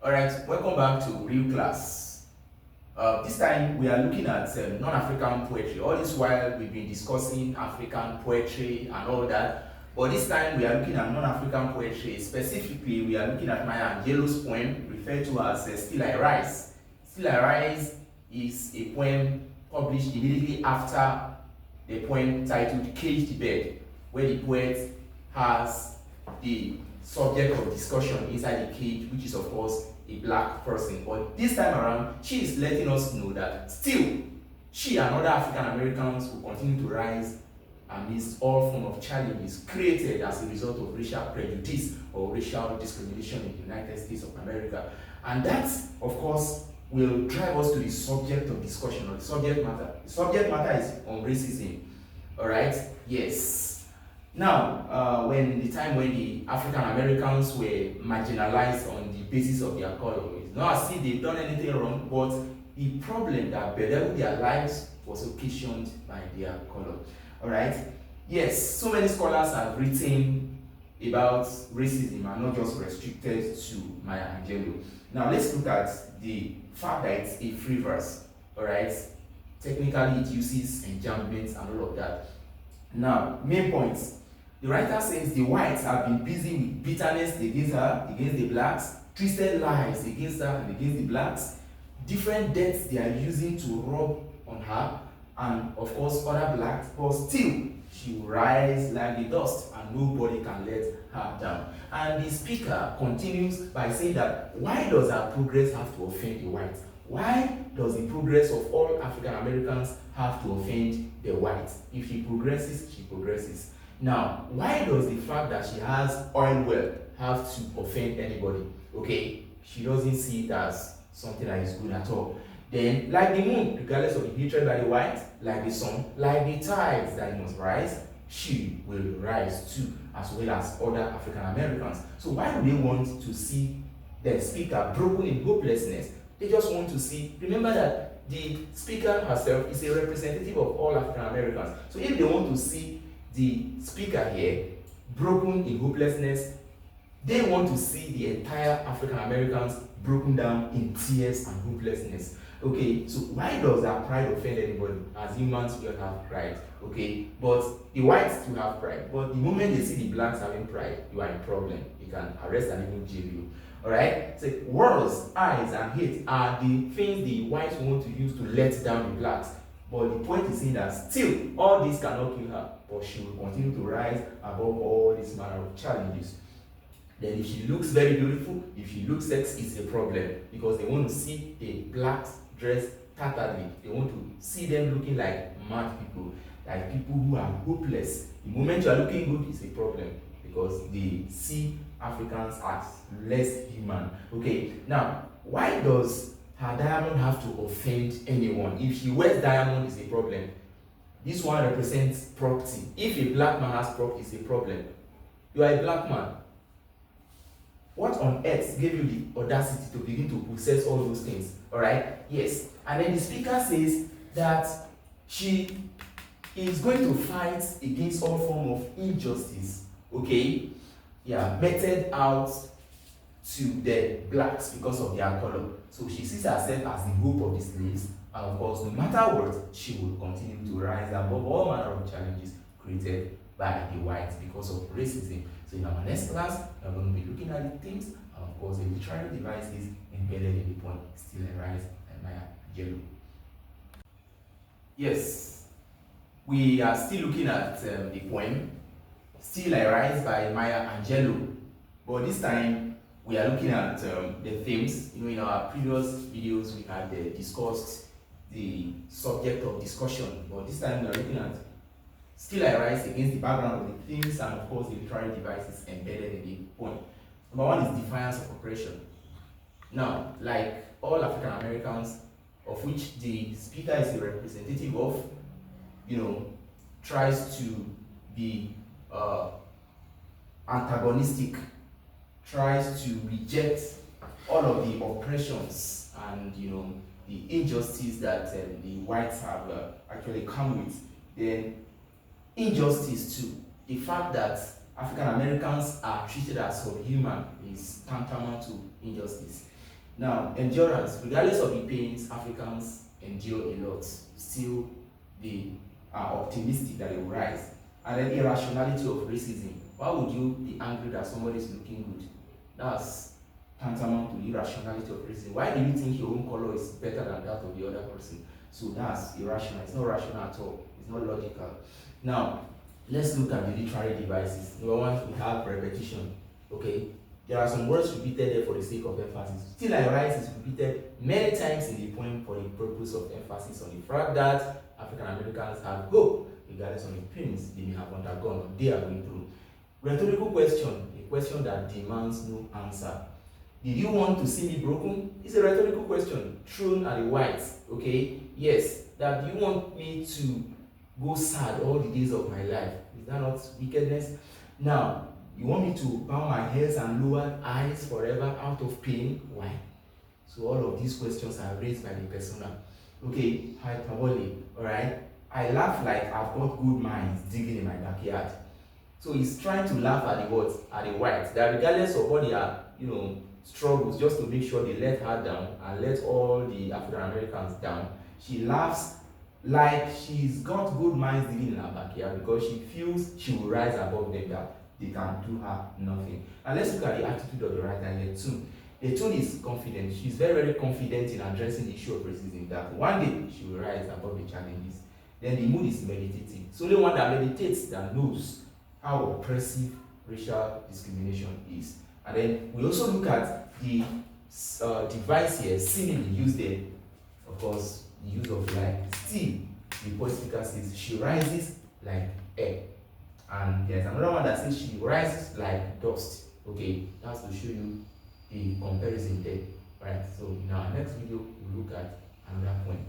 Alright, welcome back to Real Class. This time we are looking at non-African poetry. All this while we've been discussing African poetry and all that. But this time we are looking at non-African poetry. Specifically, we are looking at Maya Angelou's poem referred to as Still I Rise. Still I Rise is a poem published immediately after the poem titled Caged Bird, where the poet has the subject of discussion inside the cage, which is of course a black person. But this time around, she is letting us know that still she and other African Americans will continue to rise amidst all forms of challenges created as a result of racial prejudice or racial discrimination in the United States of America. And that, of course, will drive us to the subject of discussion, or the subject matter. The subject matter is on racism. All right? Yes. Now, when the African Americans were marginalized on the basis of their color, it's not as if they've done anything wrong, but the problem that bedeviled their lives was occasioned by their color. All right? Yes, so many scholars have written about racism and not just restricted to Maya Angelou. Now, let's look at the fact that it's a free verse. All right? Technically, it uses enjambments and all of that. Now, main points. The writer says the whites have been busy with bitterness against her, against the blacks, twisted lies against her and against the blacks, different debts they are using to rub on her, and of course other blacks, but still she will rise like the dust and nobody can let her down. And the speaker continues by saying that why does her progress have to offend the whites? Why does the progress of all African Americans have to offend the whites? If she progresses, she progresses. Now, why does the fact that she has oil well have to offend anybody? Okay, she doesn't see it as something that is good at all. Then, like the moon, regardless of the hatred by the white, like the sun, like the tides that it must rise, she will rise too, as well as other African Americans. So why do they want to see the speaker broken in hopelessness? They just want to see, remember that the speaker herself is a representative of all African Americans. So if they want to see the speaker here broken in hopelessness, they want to see the entire African Americans broken down in tears and hopelessness. Okay, so why does that pride offend anybody? As humans, we all have pride. Okay, but the whites do have pride. But the moment they see the blacks having pride, you are in problem. You can arrest and even jail you. Alright? So words, eyes, and hate are the things the whites want to use to let down the blacks. But the point is saying that still, all this cannot kill her, but she will continue to rise above all these manner of challenges. Then if she looks very beautiful, if she looks sexy, it's a problem, because they want to see the blacks dressed tatteredly. They want to see them looking like mad people, like people who are hopeless. The moment you are looking good, it's a problem, because they see Africans as less human. Okay, now, why does her diamond have to offend anyone? If she wears diamond, it's a problem. This one represents property. If a black man has property, it's a problem. You are a black man. What on earth gave you the audacity to begin to possess all those things? Alright? Yes. And then the speaker says that she is going to fight against all form of injustice. Okay? Yeah, meted out to the blacks because of their color. So she sees herself as the hope of the slaves, and of course, no matter what, she will continue to rise above all manner of challenges created by the whites because of racism. So in our next class, we are going to be looking at the themes and of course the literary devices embedded in the poem Still I Rise by Maya Angelou. Yes, we are still looking at the poem Still I Rise by Maya Angelou, but this time we are looking at the themes. In our previous videos, we had discussed the subject of discussion, but this time we are looking at Still I Rise against the background of the themes and of course the literary devices embedded in the poem. Number one is defiance of oppression. Now, like all African Americans, of which the speaker is a representative of, tries to be antagonistic, tries to reject all of the oppressions and the injustice that the whites have actually come with. Then injustice too. The fact that African Americans are treated as subhuman is tantamount to injustice. Now, endurance. Regardless of the pains, Africans endure a lot. Still, they are optimistic that they will rise. And then irrationality of racism. Why would you be angry that somebody is looking good? That's tantamount to irrationality of racism. Why do you think your own color is better than that of the other person? So that's irrational. It's not rational at all. It's not logical. Now, let's look at the literary devices. Number one, we have repetition. Okay, there are some words repeated there for the sake of emphasis. Still I rise is repeated many times in the poem for the purpose of emphasis on the fact that African Americans have hope, regardless of the pains they may have undergone or they are going through. Rhetorical question, a question that demands no answer. Did you want to see me broken? It's a rhetorical question thrown at the whites. Okay, yes, that you want me to go sad all the days of my life. Is that not wickedness? Now, you want me to bow my heads and lower eyes forever out of pain? Why? So all of these questions are raised by the persona. Okay, hyperbole, alright? I laugh like I've got good minds digging in my backyard. So he's trying to laugh at the what? At the whites. That regardless of what their, struggles, just to make sure they let her down and let all the African Americans down, she laughs like she's got good minds digging in her backyard because she feels she will rise above them, that they can do her nothing. And let's look at the attitude of the writer and the tune. The tune is confident. She's very, very confident in addressing the issue of racism, that one day she will rise above the challenges. Then the mood is meditative. It's only one that meditates that knows how oppressive racial discrimination is. And then we also look at the device here, simile used there. Of course, the use of like. Still, the poet speaker says she rises like air. And there's another one that says she rises like dust. Okay, that's to show you the comparison there. Right, so in our next video, we'll look at another point.